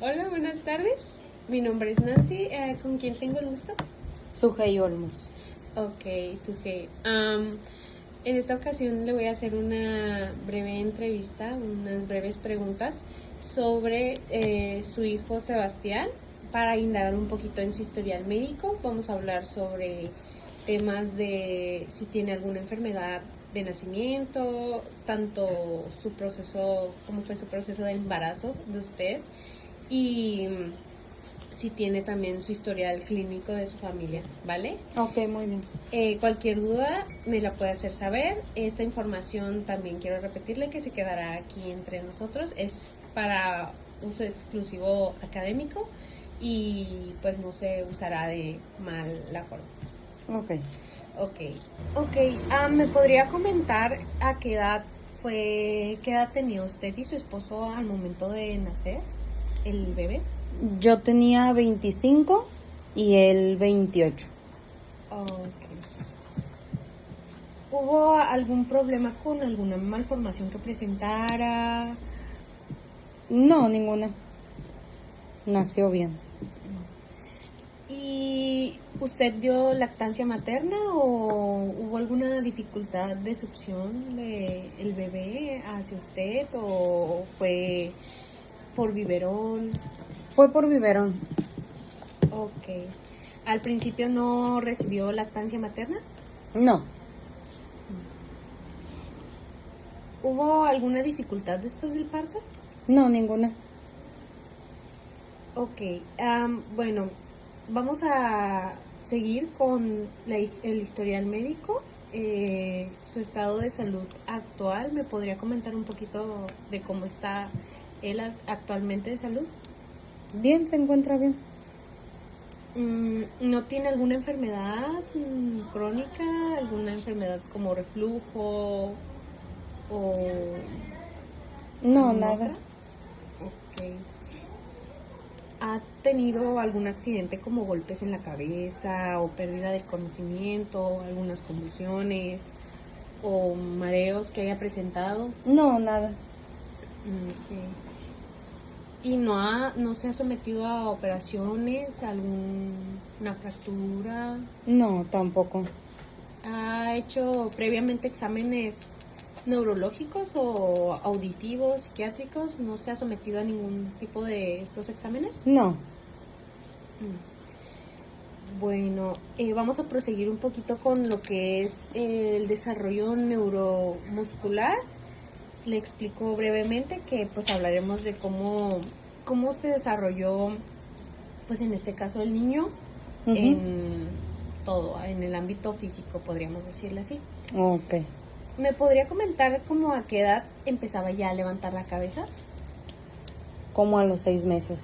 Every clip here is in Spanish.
Hola, buenas tardes. Mi nombre es Nancy. ¿Con quién tengo el gusto? Sujei Olmos. Ok, Suje. En esta ocasión le voy a hacer una breve entrevista, unas breves preguntas sobre su hijo Sebastián para indagar un poquito en su historial médico. Vamos a hablar sobre temas de si tiene alguna enfermedad de nacimiento, tanto su proceso, cómo fue su proceso de embarazo de usted y si tiene también su historial clínico de su familia, ¿vale? Ok, muy bien. Cualquier duda me la puede hacer saber. Esta información también quiero repetirle que se quedará aquí entre nosotros. Es para uso exclusivo académico y pues no se usará de mala forma. Ok. Ok. ¿Me podría comentar a qué edad tenía usted y su esposo al momento de nacer el bebé? Yo tenía 25 y él 28. Ok. ¿Hubo algún problema con alguna malformación que presentara? No, ninguna. Nació bien. ¿Y usted dio lactancia materna o hubo alguna dificultad de succión de el bebé hacia usted o fue por biberón? Fue por biberón. Ok. ¿Al principio no recibió lactancia materna? No, ¿Hubo alguna dificultad después del parto? no, ninguna. Ok, bueno, vamos a seguir con el historial médico. Su estado de salud actual, ¿me podría comentar un poquito de cómo está él actualmente de salud? Bien, se encuentra bien. ¿No tiene alguna enfermedad crónica, alguna enfermedad como reflujo o No, alguna nada. otra? Ok. ¿Ha tenido algún accidente como golpes en la cabeza o pérdida del conocimiento, algunas convulsiones o mareos que haya presentado? No, nada. Ok. ¿Y no se ha sometido a operaciones, alguna fractura? No, tampoco. ¿Ha hecho previamente exámenes neurológicos o auditivos, psiquiátricos? ¿No se ha sometido a ningún tipo de estos exámenes? No. Bueno, vamos a proseguir un poquito con lo que es el desarrollo neuromuscular. Le explico brevemente que pues hablaremos de cómo se desarrolló, pues en este caso el niño, Ujú. en todo, en el ámbito físico, podríamos decirle así. Ok. ¿Me podría comentar cómo a qué edad empezaba ya a levantar la cabeza? Como a los 6 meses.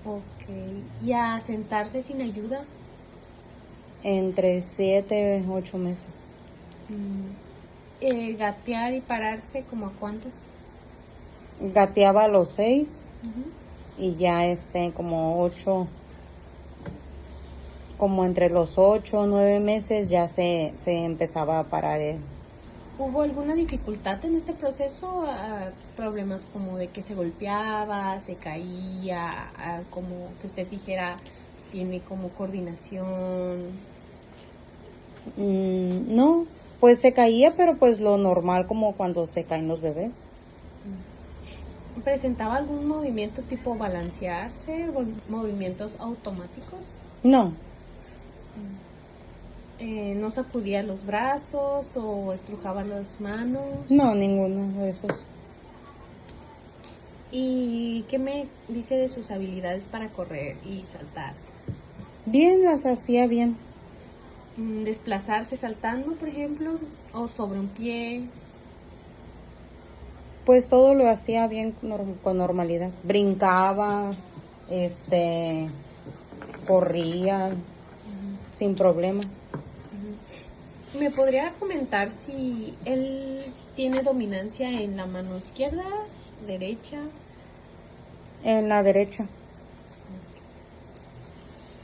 Ok. ¿Y a sentarse sin ayuda? Entre 7, 8 meses. Gatear y pararse, ¿como a cuántos? Gateaba a los 6 Ujú. y ya como 8, como entre los 8 o 9 meses ya se empezaba a parar él. ¿Hubo alguna dificultad en este proceso? Problemas como de que se golpeaba, se caía, como que usted dijera, tiene como coordinación. No, pues se caía, pero pues lo normal como cuando se caen los bebés. ¿Presentaba algún movimiento tipo balancearse, movimientos automáticos? No, ¿No sacudía los brazos o estrujaba las manos? no, ninguno de esos. ¿Y qué me dice de sus habilidades para correr y saltar? Bien, las hacía bien. Desplazarse saltando, por ejemplo, o sobre un pie. Pues todo lo hacía bien con normalidad. Brincaba, corría sin problema. ¿Me podría comentar si él tiene dominancia en la mano izquierda, derecha? En la derecha.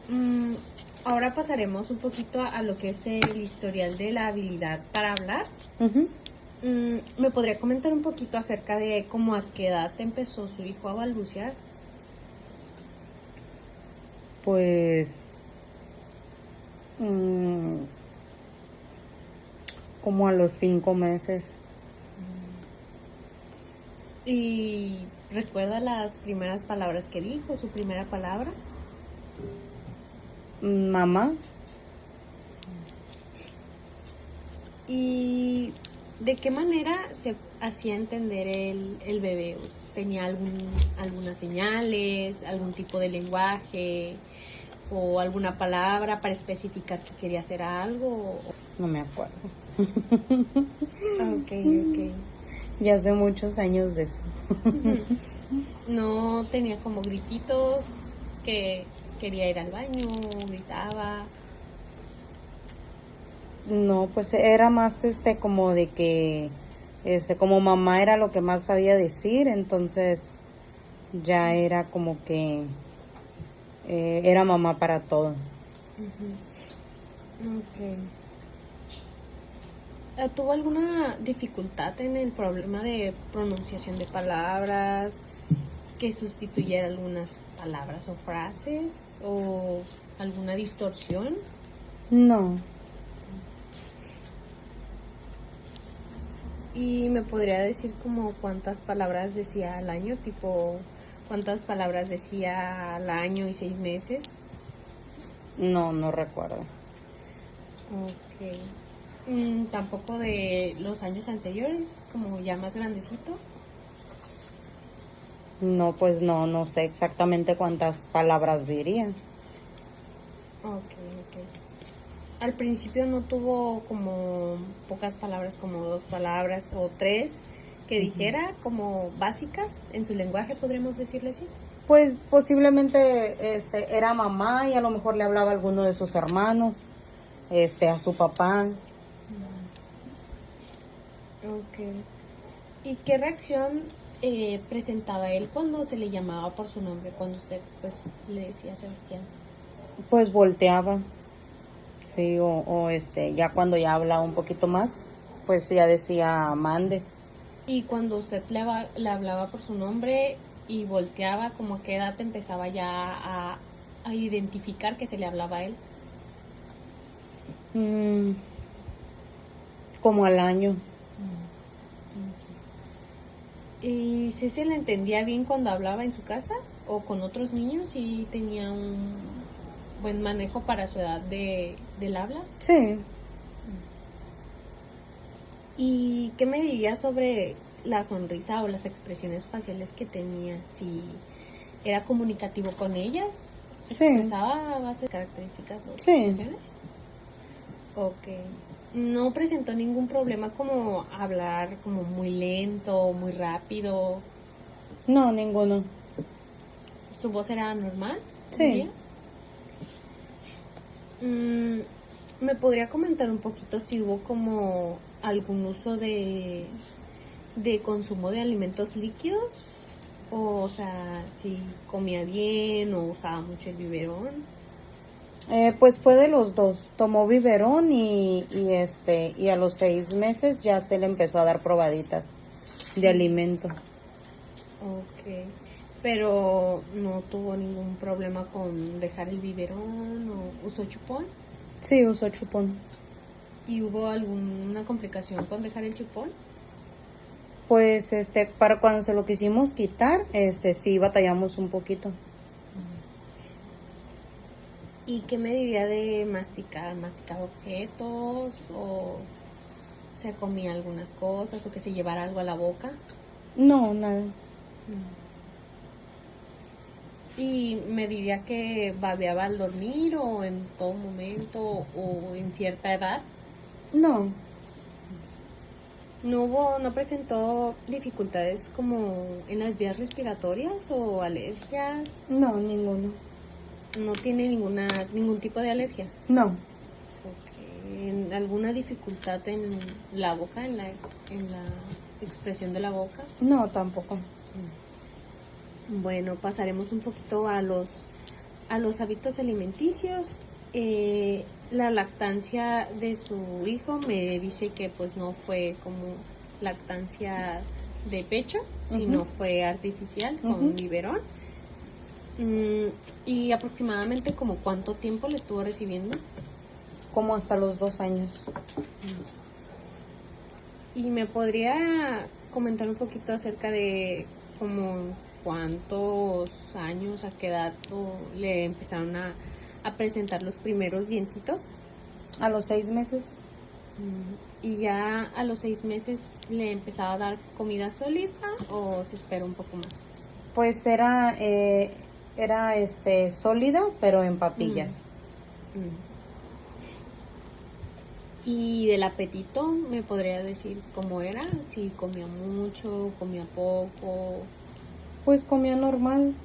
Mm, Ahora pasaremos un poquito a lo que es el historial de la habilidad para hablar. Ujú. ¿Me podría comentar un poquito acerca de cómo a qué edad empezó su hijo a balbucear? Pues como a los 5 meses. ¿Y recuerda las primeras palabras que dijo, su primera palabra? Mamá. ¿Y de qué manera se hacía entender el bebé? ¿Tenía algunas señales, algún tipo de lenguaje o alguna palabra para especificar que quería hacer algo? No me acuerdo. Ok, ok. Ya hace muchos años de eso. No tenía como grititos que quería ir al baño, gritaba. No, pues era más como de que como mamá era lo que más sabía decir, entonces ya era como que era mamá para todo. Okay. ¿Tuvo alguna dificultad en el problema de pronunciación de palabras, que sustituyera algunas palabras o frases, o alguna distorsión? No, ¿Y me podría decir como cuántas palabras decía al año? Tipo, ¿cuántas palabras decía al año y 6 meses? no recuerdo. Ok. Tampoco de los años anteriores, como ya más grandecito. No, pues no sé exactamente cuántas palabras diría. Ok. Al principio no tuvo como pocas palabras, como 2 palabras o 3 que dijera como básicas en su lenguaje, podríamos decirle así. Pues posiblemente era mamá y a lo mejor le hablaba a alguno de sus hermanos, a su papá. Ok. ¿Y qué reacción presentaba él cuando se le llamaba por su nombre, cuando usted pues le decía Sebastián? Pues volteaba, sí, o ya cuando ya hablaba un poquito más, pues ya decía mande. Y cuando usted le hablaba por su nombre y volteaba, ¿como a qué edad empezaba ya a identificar que se le hablaba a él? Como al año. ¿Y si se le entendía bien cuando hablaba en su casa o con otros niños y tenía un buen manejo para su edad del habla? Sí. ¿Y qué me diría sobre la sonrisa o las expresiones faciales que tenía? Si era comunicativo con ellas, se Sí. expresaba a base de características o Sí. expresiones. Ok. No presentó ningún problema como hablar como muy lento, muy rápido. No, ninguno. ¿Su voz era normal? Sí. Diría. ¿Me podría comentar un poquito si hubo como algún uso de consumo de alimentos líquidos? O sea, si comía bien o usaba mucho el biberón. Pues fue de los dos. Tomó biberón y a los 6 meses ya se le empezó a dar probaditas de alimento. Ok. Pero no tuvo ningún problema con dejar el biberón o usó chupón. Sí, usó chupón. ¿Y hubo alguna complicación con dejar el chupón? Pues para cuando se lo quisimos quitar, sí batallamos un poquito. ¿Y qué me diría de masticar? ¿Masticaba objetos o se comía algunas cosas o que se llevara algo a la boca? No, nada. ¿Y me diría que babeaba al dormir o en todo momento o en cierta edad? No, No presentó dificultades como en las vías respiratorias o alergias? no, ninguno. No tiene ningún tipo de alergia. No, Ok. ¿Alguna dificultad en la boca, en la expresión de la boca? no, tampoco. Bueno, pasaremos un poquito a los hábitos alimenticios. La lactancia de su hijo me dice que pues no fue como lactancia de pecho, sino fue artificial con biberón. Mm, ¿Y aproximadamente como cuánto tiempo le estuvo recibiendo? Como hasta los 2 años. ¿Y me podría comentar un poquito acerca de como cuántos años, a qué edad le empezaron a presentar los primeros dientitos? A los 6 meses. ¿Y ya a los 6 meses le empezaba a dar comida sólida o se esperó un poco más? Pues era sólida, pero en papilla. Mm. ¿Y del apetito me podría decir cómo era? Si comía mucho, comía poco. Pues comía normal.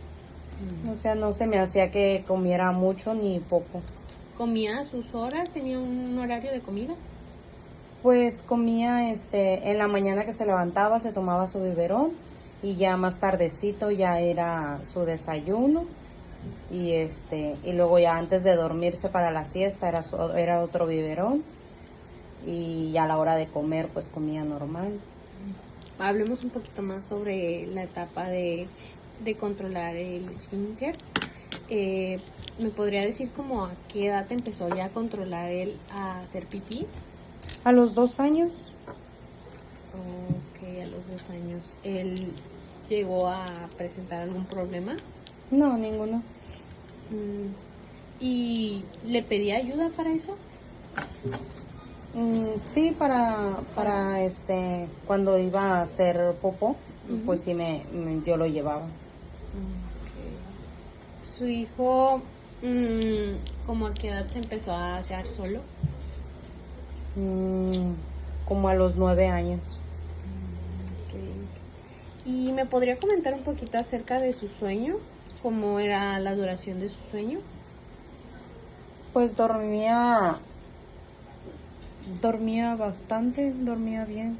O sea, no se me hacía que comiera mucho ni poco. ¿Comía a sus horas? ¿Tenía un horario de comida? Pues comía en la mañana que se levantaba, se tomaba su biberón y ya más tardecito ya era su desayuno y luego ya antes de dormirse para la siesta era otro biberón y ya a la hora de comer pues comía normal. Hablemos un poquito más sobre la etapa de controlar el esfínter. ¿Me podría decir como a qué edad empezó ya a controlar él a hacer pipí? A los 2 años. Ok, a los 2 años. ¿Él llegó a presentar algún problema? No, ninguno. ¿Y le pedía ayuda para eso? Sí, para cuando iba a hacer popó, pues sí yo lo llevaba. Ok. ¿Su hijo, como a qué edad se empezó a hacer solo? Como a los 9 años. Ok. ¿Y me podría comentar un poquito acerca de su sueño? ¿Cómo era la duración de su sueño? Pues dormía bastante, dormía bien.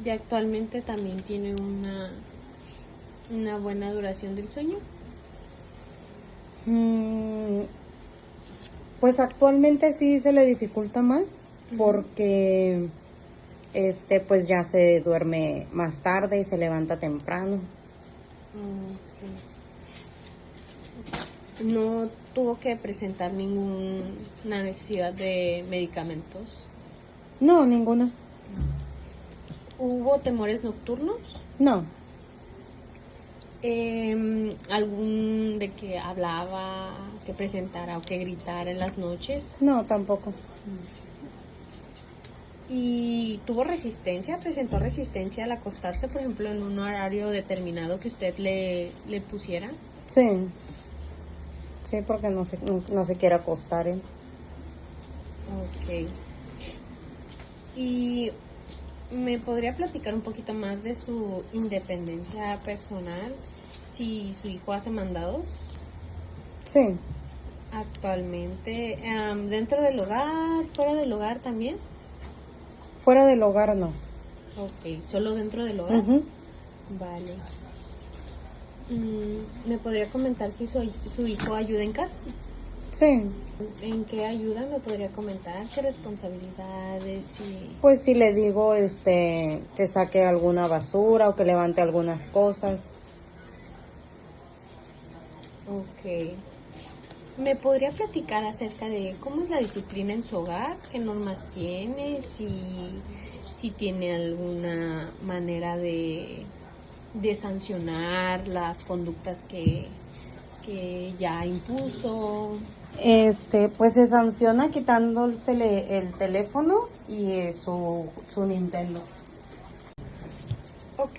¿Y actualmente también tiene una buena duración del sueño? Pues actualmente sí se le dificulta más porque pues ya se duerme más tarde y se levanta temprano. Okay. ¿No tuvo que presentar ninguna necesidad de medicamentos? No, ninguna. ¿Hubo temores nocturnos? No. ¿Algún de que hablaba, que presentara o que gritara en las noches? No, tampoco. ¿Y tuvo resistencia? ¿Presentó resistencia al acostarse, por ejemplo, en un horario determinado que usted le pusiera? Sí. Sí, porque no se quiere acostar. Ok. ¿Y me podría platicar un poquito más de su independencia personal? Si su hijo hace mandados Sí. actualmente, dentro del hogar, fuera del hogar también. Fuera del hogar no. Ok, solo dentro del hogar. Vale. ¿Me podría comentar si su hijo ayuda en casa? Sí. ¿En qué ayuda? ¿Me podría comentar qué responsabilidades y... Pues si le digo que saque alguna basura o que levante algunas cosas. Ok. ¿Me podría platicar acerca de cómo es la disciplina en su hogar? ¿Qué normas tiene? Si tiene alguna manera de sancionar las conductas que ya impuso. Pues se sanciona quitándosele el teléfono y su Nintendo. Ok,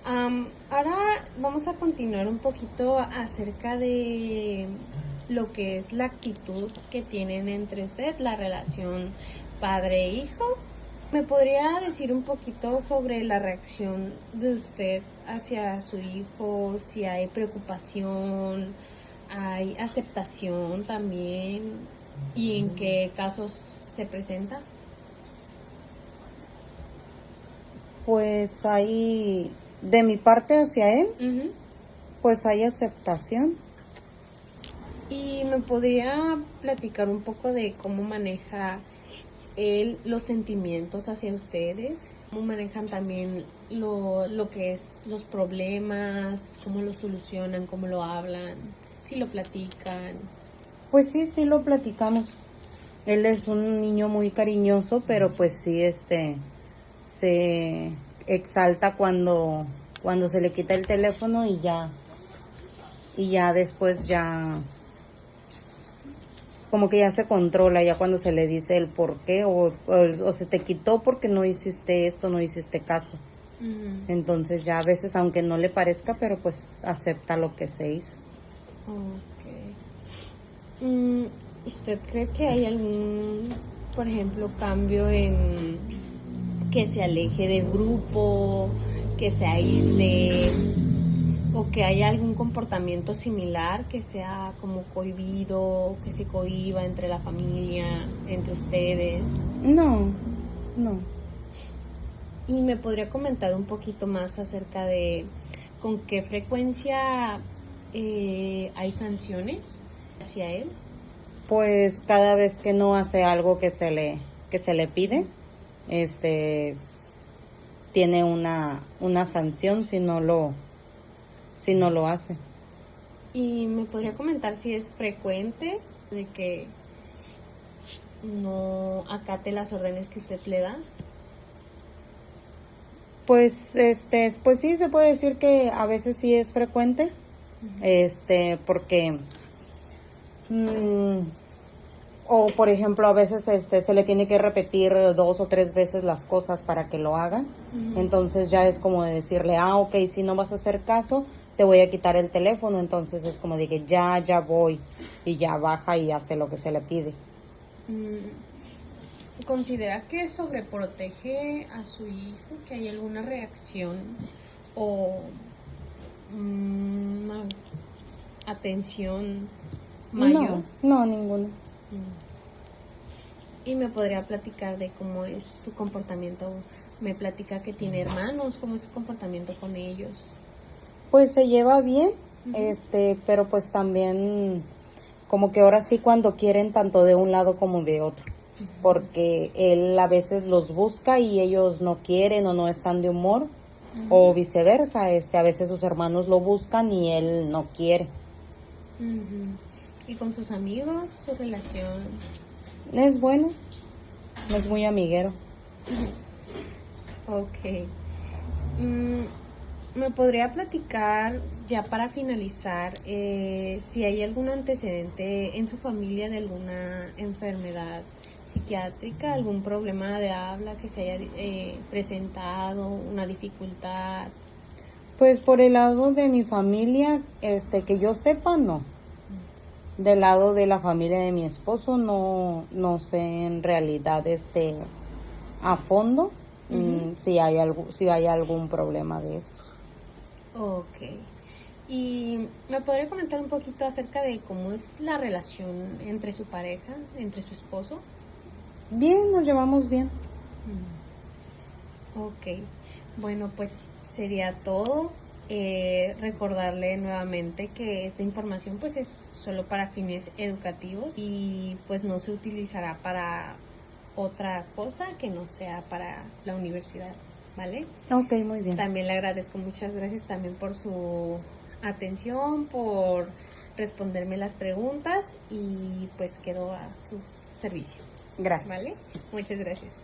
ahora vamos a continuar un poquito acerca de lo que es la actitud que tienen entre usted, la relación padre-hijo. ¿Me podría decir un poquito sobre la reacción de usted hacia su hijo? Si hay preocupación, hay aceptación también, y en qué casos se presenta. Pues hay, de mi parte hacia él, pues hay aceptación. ¿Y me podría platicar un poco de cómo maneja él los sentimientos hacia ustedes? ¿Cómo manejan también lo que es los problemas, cómo lo solucionan, cómo lo hablan, si lo platican. Pues sí, sí lo platicamos. Él es un niño muy cariñoso, pero pues sí, se exalta cuando se le quita el teléfono y ya después ya, como que ya se controla, ya cuando se le dice el por qué, o se te quitó porque no hiciste esto, no hiciste caso. Ujú. Entonces ya a veces, aunque no le parezca, pero pues acepta lo que se hizo. Ok. ¿Usted cree que hay algún, por ejemplo, cambio en que se aleje del grupo, que se aísle, o que haya algún comportamiento similar que sea como cohibido, que se cohiba entre la familia, entre ustedes? No, no. Y me podría comentar un poquito más acerca de con qué frecuencia hay sanciones hacia él. Pues cada vez que no hace algo que se le pide, tiene una sanción si no lo hace. Y me podría comentar si es frecuente de que no acate las órdenes que usted le da. Pues pues sí se puede decir que a veces sí es frecuente, porque o por ejemplo a veces se le tiene que repetir 2 o 3 veces las cosas para que lo haga. Ujú. Entonces ya es como de decirle, ok, si no vas a hacer caso, te voy a quitar el teléfono. Entonces es como de que ya voy, y ya baja y hace lo que se le pide. ¿Considera que sobreprotege a su hijo, que hay alguna reacción o una atención mayor? No, ninguno. Y me podría platicar de cómo es su comportamiento. Me platica que tiene hermanos, cómo es su comportamiento con ellos. Pues se lleva bien, Ujú. pero pues también como que ahora sí cuando quieren tanto de un lado como de otro, porque él a veces los busca y ellos no quieren o no están de humor, o viceversa, a veces sus hermanos lo buscan y él no quiere. Ujú. Y con sus amigos, su relación. Es bueno, es muy amiguero. Ok. ¿Me podría platicar, ya para finalizar, si hay algún antecedente en su familia de alguna enfermedad psiquiátrica, algún problema de habla que se haya presentado, una dificultad? Pues por el lado de mi familia, que yo sepa, no. Del lado de la familia de mi esposo, no sé en realidad, a fondo, Ujú. si hay algún problema de eso. Ok. ¿Y me podría comentar un poquito acerca de cómo es la relación entre su pareja, entre su esposo? Bien, nos llevamos bien. Ok, bueno, pues sería todo. Recordarle nuevamente que esta información pues es solo para fines educativos y pues no se utilizará para otra cosa que no sea para la universidad, ¿vale? Ok, muy bien. También le agradezco, muchas gracias también por su atención, por responderme las preguntas y pues quedo a su servicio, ¿vale? Gracias. Muchas gracias.